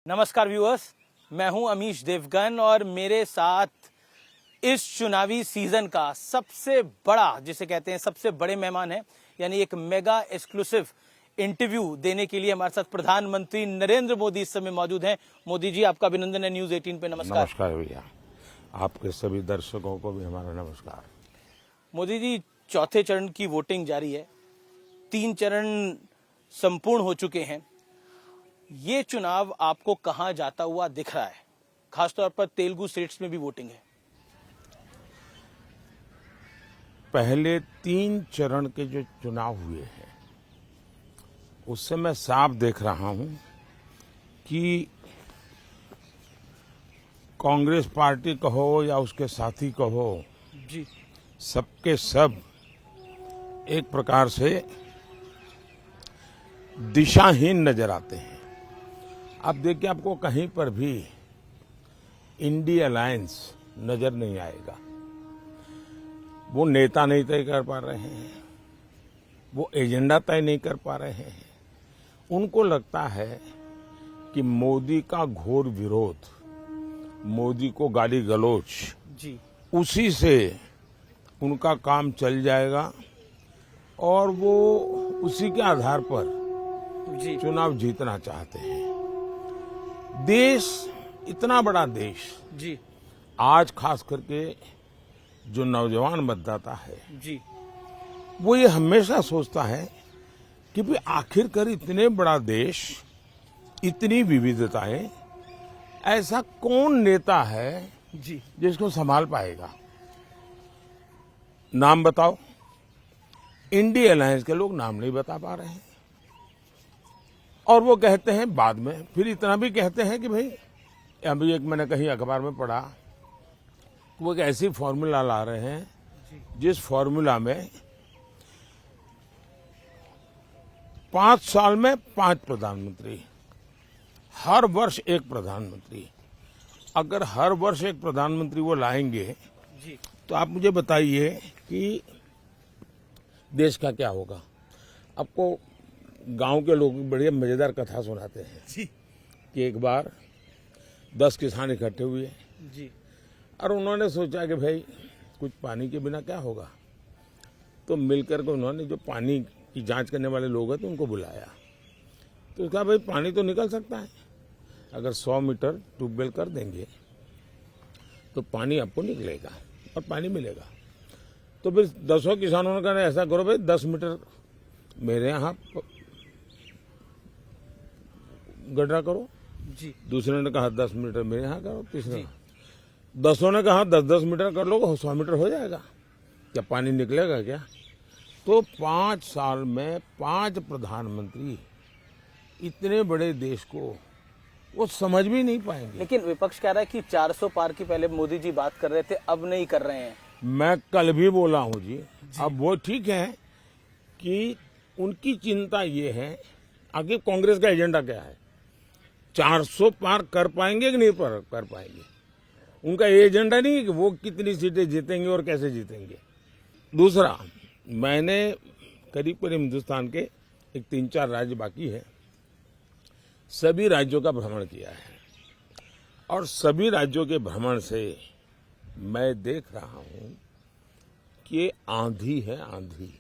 नमस्कार व्यूअर्स, मैं हूं अमीश देवगन और मेरे साथ इस चुनावी सीजन का सबसे बड़ा, जिसे कहते हैं सबसे बड़े मेहमान है, यानी एक मेगा एक्सक्लूसिव इंटरव्यू देने के लिए हमारे साथ प्रधानमंत्री नरेंद्र मोदी इस समय मौजूद हैं। मोदी जी, आपका अभिनंदन है न्यूज 18 पे। नमस्कार। नमस्कार भैया, आपके सभी दर्शकों को भी हमारा नमस्कार। मोदी जी, चौथे चरण की वोटिंग जारी है, 3 चरण संपूर्ण हो चुके हैं। ये चुनाव आपको कहां जाता हुआ दिख रहा है? खासतौर पर तेलुगु स्टेट्स में भी वोटिंग है। पहले 3 चरण के जो चुनाव हुए हैं उससे मैं साफ देख रहा हूं कि कांग्रेस पार्टी कहो या उसके साथी कहो जी, सबके सब एक प्रकार से दिशाहीन नजर आते हैं। आप देखिए, आपको कहीं पर भी इंडिया अलायंस नजर नहीं आएगा। वो नेता नहीं तय कर पा रहे हैं, वो एजेंडा तय नहीं कर पा रहे हैं। उनको लगता है कि मोदी का घोर विरोध, मोदी को गाली गलौज, जी, उसी से उनका काम चल जाएगा और वो उसी के आधार पर जी, चुनाव जीतना चाहते हैं। देश, इतना बड़ा देश, जी, आज खास करके जो नौजवान मतदाता है, जी, वो ये हमेशा सोचता है कि भाई आखिरकार इतने बड़ा देश, इतनी विविधताएं, ऐसा कौन नेता है जी, जिसको संभाल पाएगा? नाम बताओ। इंडिया अलायंस के लोग नाम नहीं बता पा रहे हैं और वो कहते हैं बाद में, फिर इतना भी कहते हैं कि भाई, अभी एक मैंने कहीं अखबार में पढ़ा, वो एक ऐसी फॉर्मूला ला रहे हैं जिस फॉर्मूला में 5 साल में 5 प्रधानमंत्री, हर वर्ष एक प्रधानमंत्री। अगर हर वर्ष एक प्रधानमंत्री वो लाएंगे जी, तो आप मुझे बताइए कि देश का क्या होगा। आपको गांव के लोग बड़ी मजेदार कथा सुनाते हैं जी, कि एक बार 10 किसान इकट्ठे हुए जी, और उन्होंने सोचा कि भाई कुछ पानी के बिना क्या होगा, तो मिलकर के उन्होंने जो पानी की जांच करने वाले लोग हैं तो उनको बुलाया। तो कहा भाई पानी तो निकल सकता है, अगर 100 मीटर ट्यूबवेल कर देंगे तो पानी आपको निकलेगा और पानी मिलेगा। तो फिर 10 किसानों ने कहा ऐसा करो भाई, 10 मीटर मेरे यहाँ गड्ढा करो। जी, दूसरे ने कहा 10 मीटर मेरे यहाँ करो। तीसरे 10 ने कहा 10-10 मीटर कर लो, 100 मीटर हो जाएगा। क्या पानी निकलेगा क्या? तो 5 साल में 5 प्रधानमंत्री, इतने बड़े देश को वो समझ भी नहीं पाएंगे। लेकिन विपक्ष कह रहा है कि 400 पार की पहले मोदी जी बात कर रहे थे, अब नहीं कर रहे हैं। मैं कल भी बोला हूं जी। अब वो ठीक है कि उनकी चिंता ये है, आगे कांग्रेस का एजेंडा क्या है, 400 पार कर पाएंगे कि नहीं कर पाएंगे। उनका ये एजेंडा नहीं है कि वो कितनी सीटें जीतेंगे और कैसे जीतेंगे। दूसरा, मैंने करीब हिंदुस्तान के एक 3-4 राज्य बाकी है, सभी राज्यों का भ्रमण किया है और सभी राज्यों के भ्रमण से मैं देख रहा हूं कि ये आंधी है, आंधी,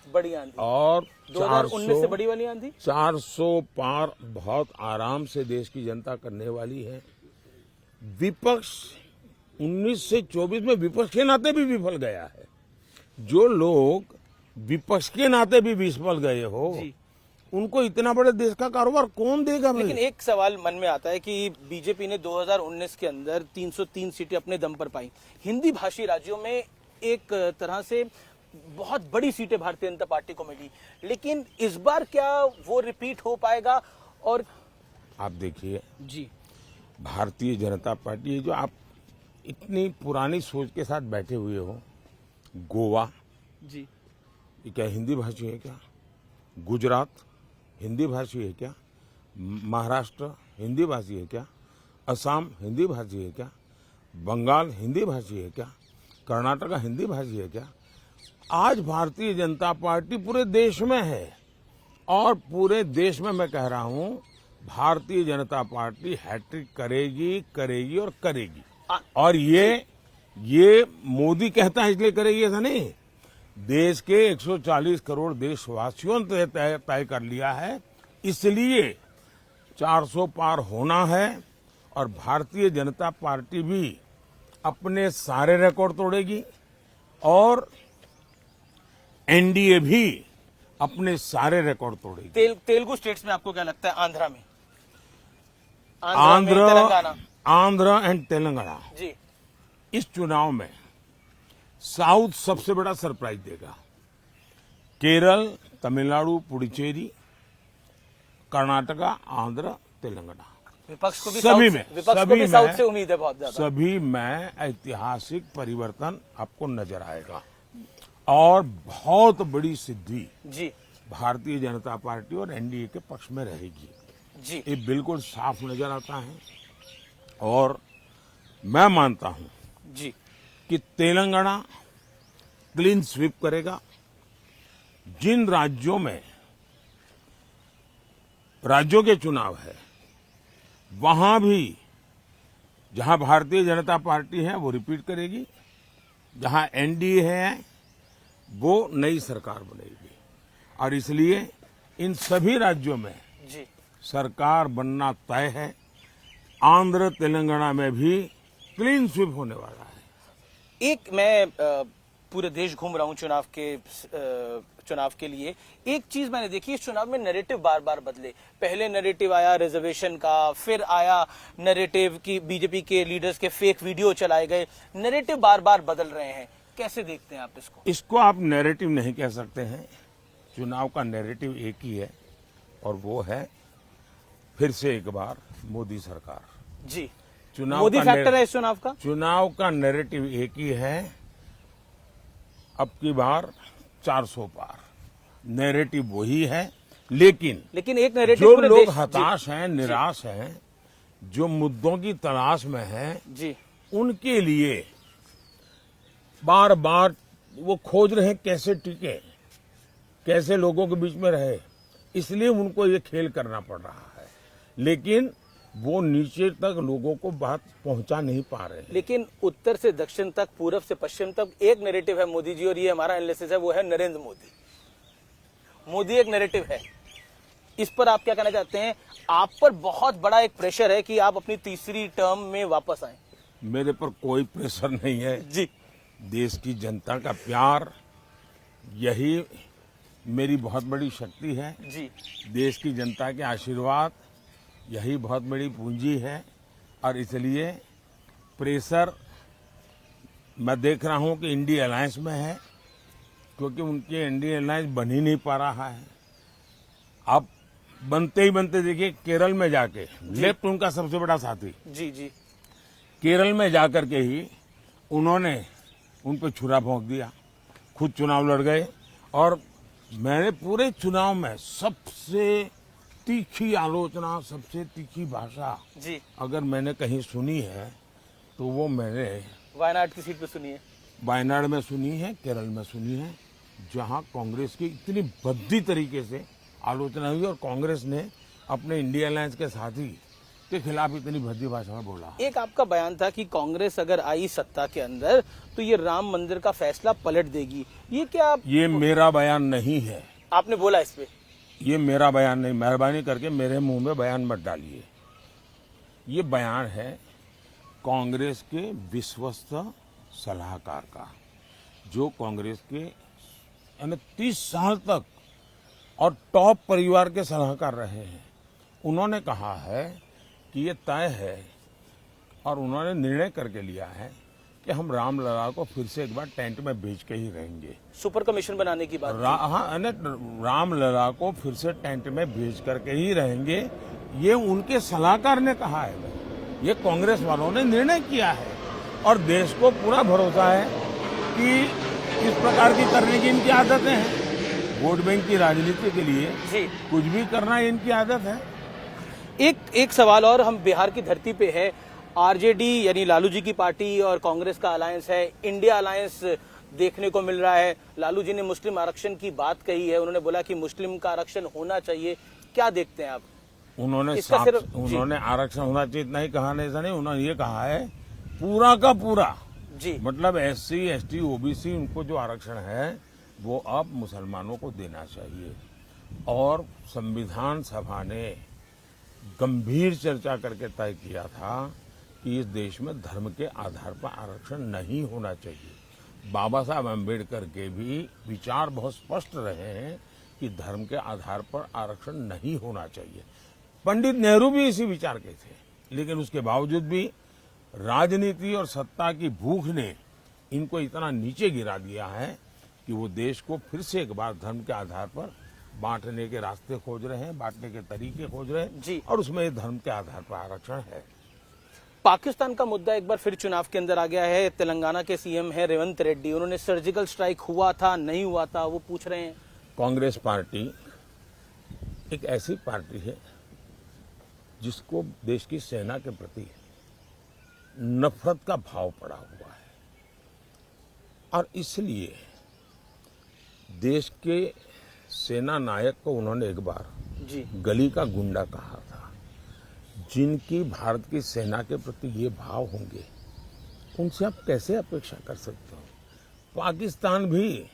बड़ी आंधी। और 2019 से बड़ी वाली आंधी। 400 पार बहुत आराम से देश की जनता करने वाली है। विपक्ष 19 से 24 में विपक्ष के नाते भी विफल गया है। जो लोग विपक्ष के नाते भी विफल गए हो, उनको इतना बड़े देश का कारोबार कौन देगा? लेकिन एक सवाल मन में आता है कि बीजेपी ने 2019 के अंदर 303 सीटें अपने दम पर पाई। हिंदी भाषी राज्यों में एक तरह से बहुत बड़ी सीटें भारतीय जनता पार्टी को मिली, लेकिन इस बार क्या वो रिपीट हो पाएगा? और आप देखिए जी, भारतीय जनता पार्टी, जो आप इतनी पुरानी सोच के साथ बैठे हुए हो, गोवा जी, ये क्या हिंदी भाषी है क्या? गुजरात हिंदी भाषी है क्या? महाराष्ट्र हिंदी भाषी है क्या? असम हिंदी भाषी है क्या? बंगाल हिंदी भाषी है क्या? कर्नाटक हिंदी भाषी है क्या? आज भारतीय जनता पार्टी पूरे देश में है और पूरे देश में मैं कह रहा हूं भारतीय जनता पार्टी हैट्रिक करेगी करेगी और करेगी। और ये मोदी कहता है इसलिए करेगी ऐसा नहीं, देश के 140 करोड़ देशवासियों ने तय कर लिया है, इसलिए 400 पार होना है। और भारतीय जनता पार्टी भी अपने सारे रिकॉर्ड तोड़ेगी और एनडीए भी अपने सारे रिकॉर्ड तोड़ेगी। तेलुगु स्टेट्स में आपको क्या लगता है? आंध्रा में, तेलंगाना, आंध्र एंड तेलंगाना जी, इस चुनाव में साउथ सबसे बड़ा सरप्राइज देगा। केरल, तमिलनाडु, पुडुचेरी, कर्नाटका, आंध्र, तेलंगाना, विपक्ष को भी सभी साउथ से उम्मीद है बहुत ज्यादा। सभी में ऐतिहासिक परिवर्तन आपको नजर आएगा और बहुत बड़ी सिद्धि जी भारतीय जनता पार्टी और एनडीए के पक्ष में रहेगी जी। ये बिल्कुल साफ नजर आता है। और मैं मानता हूं जी कि तेलंगाना क्लीन स्वीप करेगा। जिन राज्यों में राज्यों के चुनाव है वहां भी जहां भारतीय जनता पार्टी है वो रिपीट करेगी, जहां एनडीए है वो नई सरकार बनेगी। और इसलिए इन सभी राज्यों में जी सरकार बनना तय है। आंध्र तेलंगाना में भी क्लीन स्वीप होने वाला है। एक मैं पूरे देश घूम रहा हूं चुनाव के लिए। एक चीज मैंने देखी, इस चुनाव में नैरेटिव बार बार बदले। पहले नैरेटिव आया रिजर्वेशन का, फिर आया नैरेटिव की बीजेपी के लीडर्स के फेक वीडियो चलाए गए। नैरेटिव बार बार बदल रहे हैं, कैसे देखते हैं आप इसको? इसको आप नैरेटिव नहीं कह सकते हैं। चुनाव का नैरेटिव एक ही है और वो है फिर से एक बार मोदी सरकार। जी, चुनाव मोदी का फैक्टर है इस चुनाव का। चुनाव का नैरेटिव एक ही है, अब की बार 400 पार। नैरेटिव वही है, लेकिन एक नैरेटिव जो पूरे लोग देश- हताश हैं, निराश हैं, जो मुद्दों की तलाश में हैं, जी उनके लिए बार बार वो खोज रहे हैं कैसे टिके, कैसे लोगों के बीच में रहे। इसलिए उनको ये खेल करना पड़ रहा है, लेकिन वो नीचे तक लोगों को बात पहुंचा नहीं पा रहे हैं। लेकिन उत्तर से दक्षिण तक, पूरब से पश्चिम तक एक नैरेटिव है मोदी जी, और ये हमारा एनालिसिस है, वो है नरेंद्र मोदी। मोदी एक नैरेटिव है। इस पर आप क्या कहना चाहते हैं? आप पर बहुत बड़ा एक प्रेशर है कि आप अपनी तीसरी टर्म में वापस आए। मेरे पर कोई प्रेशर नहीं है। जी देश की जनता का प्यार, यही मेरी बहुत बड़ी शक्ति है। जी देश की जनता के आशीर्वाद, यही बहुत बड़ी पूंजी है। और इसलिए प्रेशर मैं देख रहा हूं कि इंडिया अलायंस में है, क्योंकि उनके इंडिया अलायंस बन ही नहीं पा रहा है। अब बनते ही बनते देखिए केरल में जाके, लेफ्ट उनका सबसे बड़ा साथी, जी जी केरल में जाकर के ही उन्होंने उन पर छुरा भोंक दिया, खुद चुनाव लड़ गए। और मैंने पूरे चुनाव में सबसे तीखी आलोचना, सबसे तीखी भाषा जी अगर मैंने कहीं सुनी है तो वो मैंने वायनाड की सीट पे सुनिए। वायनाड में सुनी है, केरल में सुनी है, जहां कांग्रेस की इतनी भद्दी तरीके से आलोचना हुई और कांग्रेस ने अपने इंडिया अलायंस के साथी के खिलाफ इतनी भद्दी भाषा में बोला। एक आपका बयान था कि कांग्रेस अगर आई सत्ता के अंदर तो ये राम मंदिर का फैसला पलट देगी। ये क्या ये मेरा बयान नहीं है। आपने बोला इस पे? ये मेरा बयान नहीं, मेहरबानी करके मेरे मुंह में बयान मत डालिए। ये बयान है कांग्रेस के विश्वस्त सलाहकार का, जो कांग्रेस के 30 साल तक और टॉप परिवार के सलाहकार रहे हैं। उन्होंने कहा है कि ये तय है और उन्होंने निर्णय करके लिया है कि हम रामलला को फिर से एक बार टेंट में भेज के ही रहेंगे। सुपर कमीशन बनाने की बात रामलला को फिर से टेंट में भेज करके ही रहेंगे, ये उनके सलाहकार ने कहा है। ये कांग्रेस वालों ने निर्णय किया है और देश को पूरा भरोसा है कि इस प्रकार की करने की इनकी आदतें हैं। वोट बैंक की राजनीति के लिए जी कुछ भी करना इनकी आदत है। एक सवाल और, हम बिहार की धरती पे है। आरजेडी यानी लालू जी की पार्टी और कांग्रेस का अलायंस है, इंडिया अलायंस देखने को मिल रहा है। लालू जी ने मुस्लिम आरक्षण की बात कही है, उन्होंने बोला कि मुस्लिम का आरक्षण होना चाहिए। क्या देखते हैं आप? उन्होंने इसका सिर्फ उन्होंने आरक्षण होना चाहिए इतना ही कहा, नहीं ऐसा नहीं, उन्होंने ये कहा है पूरा का पूरा, जी मतलब SC, ST, OBC उनको जो आरक्षण है वो अब मुसलमानों को देना चाहिए। और संविधान सभा ने गंभीर चर्चा करके तय किया था कि इस देश में धर्म के आधार पर आरक्षण नहीं होना चाहिए। बाबा साहब अम्बेडकर के भी विचार बहुत स्पष्ट रहे हैं कि धर्म के आधार पर आरक्षण नहीं होना चाहिए। पंडित नेहरू भी इसी विचार के थे, लेकिन उसके बावजूद भी राजनीति और सत्ता की भूख ने इनको इतना नीचे गिरा दिया है कि वो देश को फिर से एक बार धर्म के आधार पर बांटने के रास्ते खोज रहे हैं, बांटने के तरीके खोज रहे हैं जी। और उसमें धर्म के आधार पर आरक्षण है। पाकिस्तान का मुद्दा एक बार फिर चुनाव के अंदर आ गया है। तेलंगाना के CM है रेवंत रेड्डी, उन्होंने सर्जिकल स्ट्राइक हुआ था नहीं हुआ था वो पूछ रहे हैं। कांग्रेस पार्टी एक ऐसी पार्टी है जिसको देश की सेना के प्रति नफरत का भाव पड़ा हुआ है और इसलिए देश के सेना नायक को उन्होंने एक बार जी गली का गुंडा कहा था। जिनकी भारत की सेना के प्रति ये भाव होंगे उनसे आप कैसे अपेक्षा कर सकते हो? पाकिस्तान भी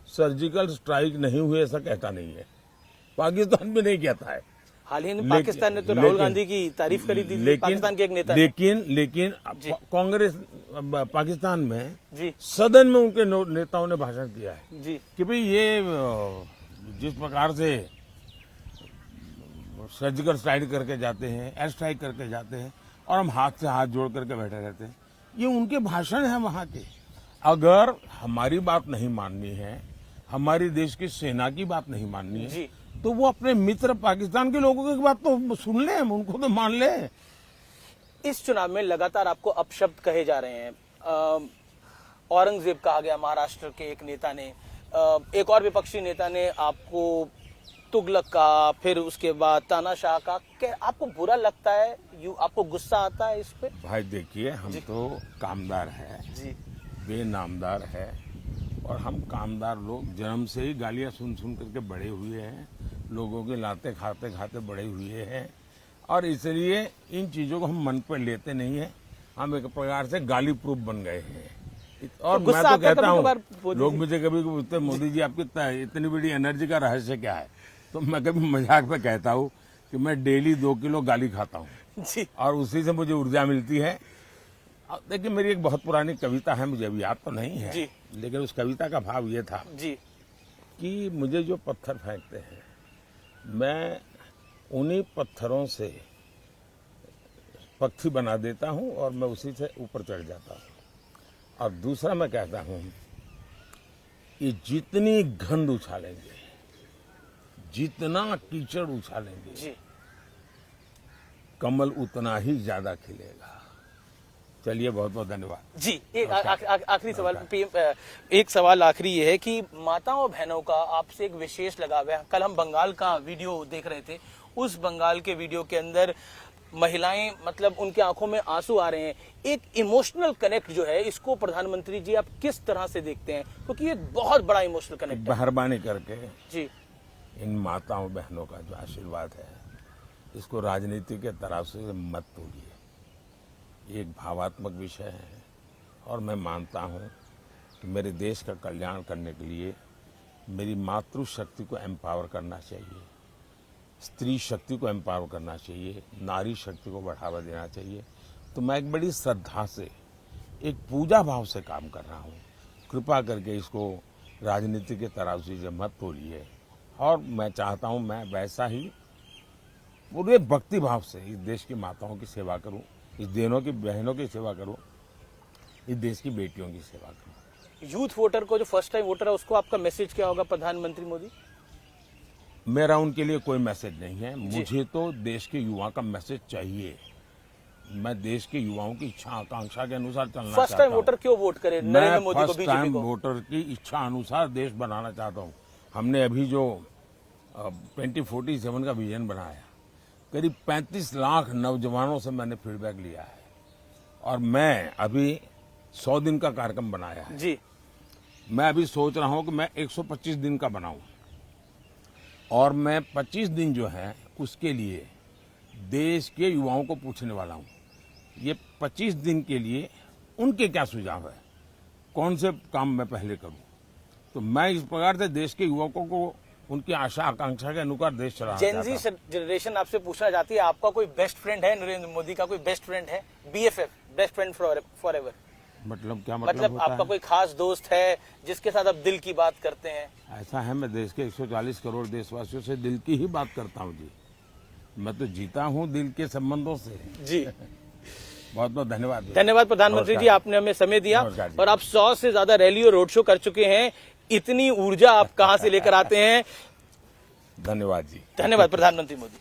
सर्जिकल स्ट्राइक नहीं हुए ऐसा कहता नहीं है, पाकिस्तान भी नहीं कहता है। हाल ही में पाकिस्तान ने तो राहुल गांधी की तारीफ करी थी, पाकिस्तान के एक नेता ने। लेकिन कांग्रेस पाकिस्तान में जी सदन में उनके नेताओं ने भाषण किया है जी कि भाई ये जिस प्रकार से सर्जिकल स्ट्राइक करके जाते हैं, एयर स्ट्राइक करके जाते हैं और हम हाथ से हाथ जोड़ करके बैठे रहते हैं, ये उनके भाषण है वहां के। अगर हमारी बात नहीं माननी है, हमारी देश की सेना की बात नहीं माननी है, तो वो अपने मित्र पाकिस्तान के लोगों की बात तो सुन ले, उनको तो मान ले। इस चुनाव में लगातार आपको अपशब्द कहे जा रहे हैं। औरंगजेब कहा गया महाराष्ट्र के एक नेता ने, एक और विपक्षी नेता ने आपको तुगलक का, फिर उसके बाद तानाशाह का। क्या आपको बुरा लगता है? आपको गुस्सा आता है इस पे? भाई देखिए, हम तो कामदार है जी, बेनामदार है और हम कामदार लोग जन्म से ही गालियां सुन सुन करके बड़े हुए हैं, लोगों की लाते खाते खाते बड़े हुए हैं और इसलिए इन चीजों को हम मन पर लेते नहीं है। हम एक प्रकार से गाली प्रूफ बन गए हैं। और तो मैं तो कहता हूँ, लोग मुझे कभी पूछते मोदी जी आपकी इतनी बड़ी एनर्जी का रहस्य क्या है, तो मैं कभी मजाक में कहता हूँ कि मैं डेली 2 किलो गाली खाता हूँ जी, और उसी से मुझे ऊर्जा मिलती है। देखिए, मेरी एक बहुत पुरानी कविता है, मुझे अभी याद तो नहीं है जी। लेकिन उस कविता का भाव ये था जी कि मुझे जो पत्थर फेंकते हैं, मैं उन्हीं पत्थरों से पक्षी बना देता हूँ और मैं उसी से ऊपर चढ़ जाता हूँ। और दूसरा मैं कहता हूँ कि जितनी गंध उछालेंगे, जितना कीचड़ उछालेंगे, जी, कमल उतना ही ज्यादा खिलेगा। चलिए, बहुत बहुत धन्यवाद जी। एक आखिरी सवाल, एक सवाल आखिरी ये है कि माताओं और बहनों का आपसे एक विशेष लगाव है। कल हम बंगाल का वीडियो देख रहे थे, उस बंगाल के वीडियो के अंदर महिलाएं, मतलब उनकी आंखों में आंसू आ रहे हैं। एक इमोशनल कनेक्ट जो है, इसको प्रधानमंत्री जी आप किस तरह से देखते हैं? क्योंकि ये बहुत बड़ा इमोशनल कनेक्ट है। मेहरबानी करके जी, इन माताओं बहनों का जो आशीर्वाद है, इसको राजनीति के तराजू से मत तोलिए। ये एक भावात्मक विषय है और मैं मानता हूँ कि मेरे देश का कल्याण करने के लिए मेरी मातृशक्ति को एम्पावर करना चाहिए, स्त्री शक्ति को एम्पावर करना चाहिए, नारी शक्ति को बढ़ावा देना चाहिए। तो मैं एक बड़ी श्रद्धा से, एक पूजा भाव से काम कर रहा हूँ। कृपा करके इसको राजनीति के तराजू से मत तोलिए और मैं चाहता हूँ मैं वैसा ही पूरे भक्ति भाव से इस देश की माताओं की सेवा करूं, इस देनों की बहनों की सेवा करूं, इस देश की बेटियों की सेवा करूं। यूथ वोटर को, जो फर्स्ट टाइम वोटर है, उसको आपका मैसेज क्या होगा प्रधानमंत्री मोदी? मेरा उनके लिए कोई मैसेज नहीं है, मुझे तो देश के युवा का मैसेज चाहिए। मैं देश के युवाओं की इच्छा आकांक्षा के अनुसार चलना चाहता हूं। फर्स्ट टाइम वोटर क्यों वोट करे नरेंद्र मोदी को, फर्स्ट बीजेपी टाइम को? वोटर की इच्छा अनुसार देश बनाना चाहता हूं। हमने अभी जो 2047 का विजन बनाया, करीब 35 लाख नौजवानों से मैंने फीडबैक लिया है और मैं अभी 100 दिन का कार्यक्रम बनाया है जी। मैं अभी सोच रहा हूं कि मैं 125 दिन का बनाऊं और मैं 25 दिन जो है उसके लिए देश के युवाओं को पूछने वाला हूं, ये 25 दिन के लिए उनके क्या सुझाव है, कौन से काम मैं पहले करूं। तो मैं इस प्रकार से देश के युवकों को उनकी आशा आकांक्षा के अनुसार देश चलाना चाहता जेनजी हूं। जनरेशन आपसे पूछना चाहती है, आपका कोई बेस्ट फ्रेंड है? नरेंद्र मोदी का कोई बेस्ट फ्रेंड है? BFF, best friend for ever, मतलब क्या मतलब मतलब होता आपका है? कोई खास दोस्त है जिसके साथ आप दिल की बात करते हैं? ऐसा है, मैं देश के 140 करोड़ देशवासियों से दिल की ही बात करता हूं जी। मैं तो जीता हूं दिल के संबंधों से। जी, बहुत बहुत धन्यवाद। धन्यवाद प्रधानमंत्री जी, नमस्कार। आपने हमें समय दिया। नमस्कार जी। और आप 100 से ज्यादा रैली और रोड शो कर चुके हैं, इतनी ऊर्जा आप कहां से लेकर आते हैं? धन्यवाद जी। धन्यवाद प्रधानमंत्री मोदी।